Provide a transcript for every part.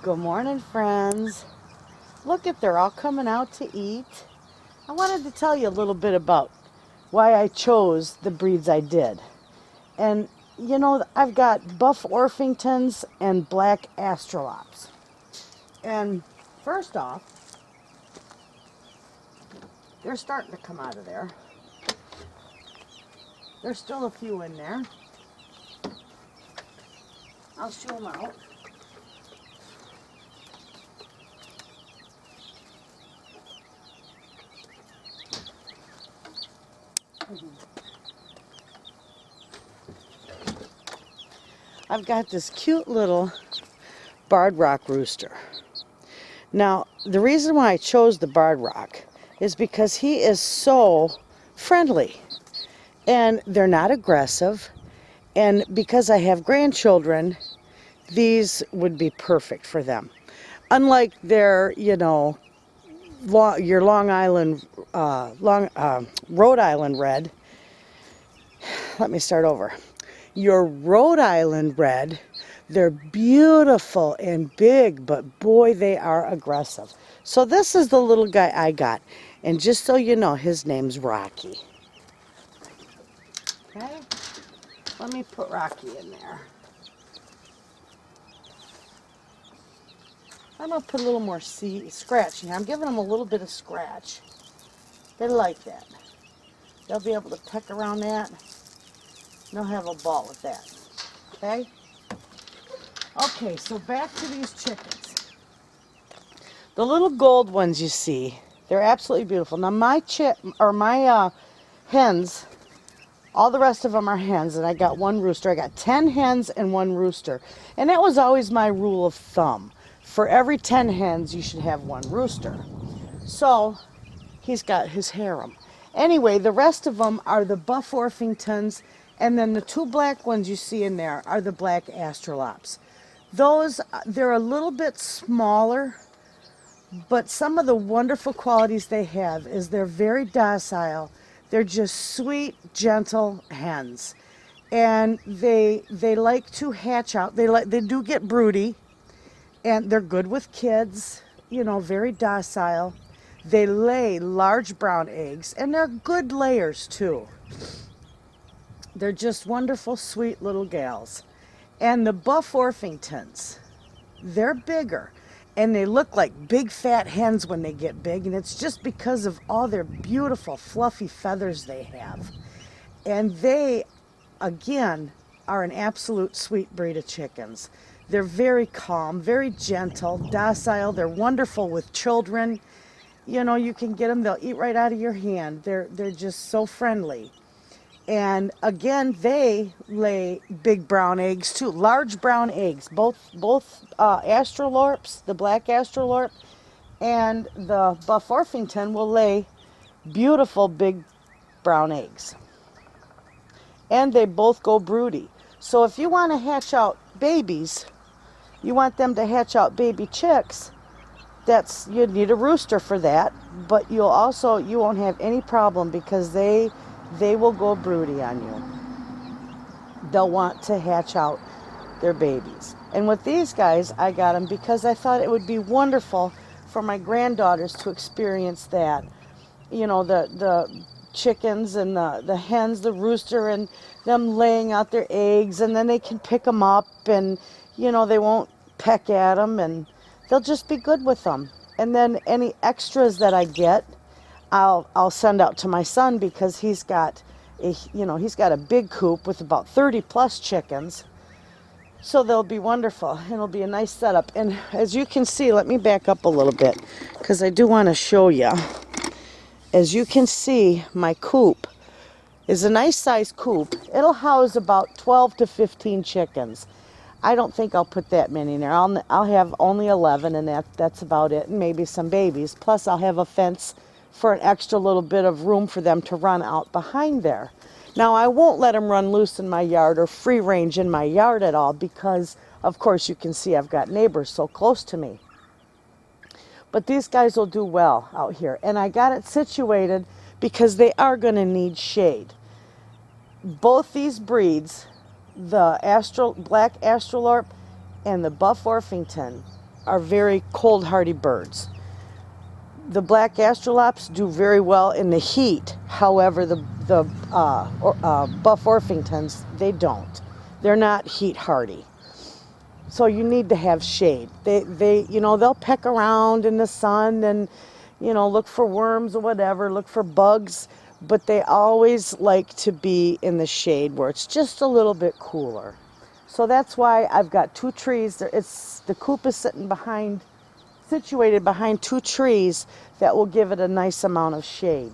Good morning, friends. Look at, they're all coming out to eat. I wanted to tell you a little bit about why I chose the breeds I did. And you know, I've got buff Orpingtons and black Astrolopes. And first off, they're starting to come out of there. There's still a few in there. I'll show them out. I've got this cute little barred rock rooster. Now, the reason why I chose the barred rock is because he is so friendly and they're not aggressive. And because I have grandchildren, these would be perfect for them. Unlike their, you know, your Rhode Island red. Let me start over. Your Rhode Island red, they're beautiful and big, but boy, they are aggressive. So this is the little guy I got. And just so you know, his name's Rocky. Okay, let me put Rocky in there. I'm going to put a little more scratch here. I'm giving them a little bit of scratch. They like that. They'll be able to peck around that. They'll have a ball with that. Okay? Okay, so back to these chickens. The little gold ones you see, they're absolutely beautiful. Now my hens, all the rest of them are hens, and I got one rooster. I got 10 hens and one rooster. And that was always my rule of thumb. For every 10 hens, you should have one rooster. So, he's got his harem. Anyway, the rest of them are the buff Orpingtons, and then the two black ones you see in there are the black Astrolopes. Those, they're a little bit smaller, but some of the wonderful qualities they have is they're very docile. They're just sweet, gentle hens. And they like to hatch out. They do get broody. And they're good with kids, you know, very docile. They lay large brown eggs, and they're good layers too. They're just wonderful, sweet little gals. And the buff Orpingtons, they're bigger, and they look like big fat hens when they get big, and it's just because of all their beautiful fluffy feathers they have. And they, again, are an absolute sweet breed of chickens. They're very calm, very gentle, docile. They're wonderful with children. You know, you can get them, they'll eat right out of your hand. They're just so friendly. And again, they lay big brown eggs too, large brown eggs. Both Astrolorps, the black Astrolorp and the buff Orpington will lay beautiful big brown eggs. And they both go broody. So if you want to hatch out babies, you want them to hatch out baby chicks, you need a rooster for that, but you won't have any problem because they will go broody on you. They'll want to hatch out their babies. And with these guys, I got them because I thought it would be wonderful for my granddaughters to experience that. You know, the chickens and the hens, the rooster, and them laying out their eggs, and then they can pick them up, and you know, they won't peck at them, and they'll just be good with them. And then any extras that I get, I'll send out to my son because he's got a big coop with about 30 plus chickens. So they'll be wonderful, and it'll be a nice setup. And as you can see, let me back up a little bit because I do want to show you. As you can see, my coop is a nice size coop. It'll house about 12 to 15 chickens. I don't think I'll put that many in there. I'll have only 11, and that's about it, and maybe some babies. Plus, I'll have a fence for an extra little bit of room for them to run out behind there. Now, I won't let them run loose in my yard or free range in my yard at all because, of course, you can see I've got neighbors so close to me. But these guys will do well out here. And I got it situated because they are going to need shade. Both these breeds, the black Astrolorp and the buff Orpington, are very cold hardy birds. The black Astrolorps do very well in the heat. However, the buff Orpingtons, they don't. They're not heat hardy. So you need to have shade. They they'll peck around in the sun and, look for worms or whatever, look for bugs, but they always like to be in the shade where it's just a little bit cooler. So that's why I've got 2 trees. The coop is situated behind 2 trees that will give it a nice amount of shade.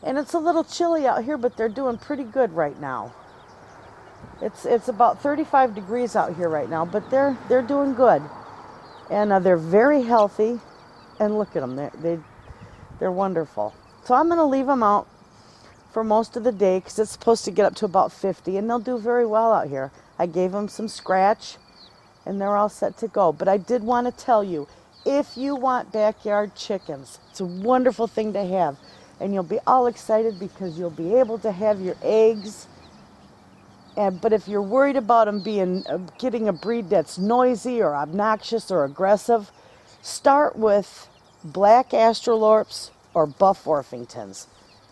And it's a little chilly out here, but they're doing pretty good right now. It's about 35 degrees out here right now, but they're doing good, and they're very healthy. And look at them, they're wonderful. So I'm going to leave them out for most of the day because it's supposed to get up to about 50, and they'll do very well out here. I gave them some scratch, and they're all set to go. But I did want to tell you, if you want backyard chickens, it's a wonderful thing to have, and you'll be all excited because you'll be able to have your eggs. But if you're worried about them getting a breed that's noisy or obnoxious or aggressive, start with black Astrolorps or buff Orpingtons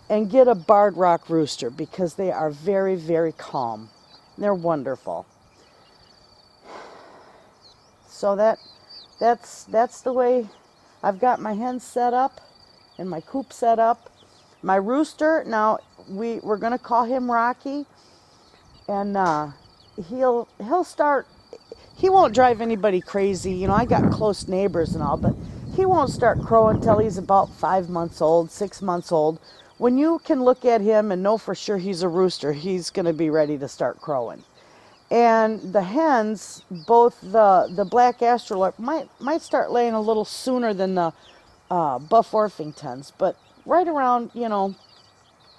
and get a barred rock rooster because they are very, very calm. They're wonderful. So that's the way I've got my hens set up and my coop set up. My rooster, now we're going to call him Rocky. And he'll start, he won't drive anybody crazy. I got close neighbors and all, but he won't start crowing until he's about 5 months old, 6 months old. When you can look at him and know for sure he's a rooster, he's going to be ready to start crowing. And the hens, both the black Astrolorp might start laying a little sooner than the buff Orpingtons, but right around,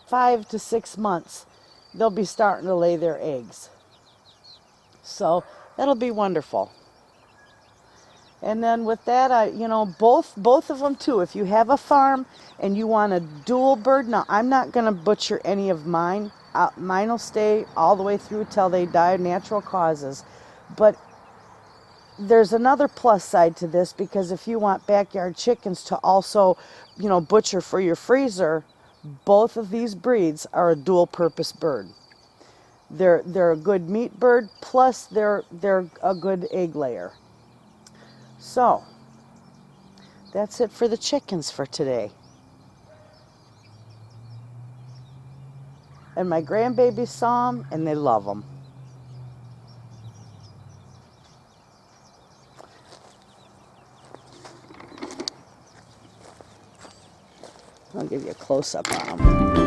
5 to 6 months, they'll be starting to lay their eggs. So that'll be wonderful. And then with that, both of them too. If you have a farm and you want a dual bird, now I'm not going to butcher any of mine. Mine will stay all the way through till they die, natural causes. But there's another plus side to this, because if you want backyard chickens to also, butcher for your freezer, both of these breeds are a dual purpose bird. They're a good meat bird, plus they're a good egg layer. So that's it for the chickens for today. And my grandbabies saw them and they love them. I'll give you a close-up on them.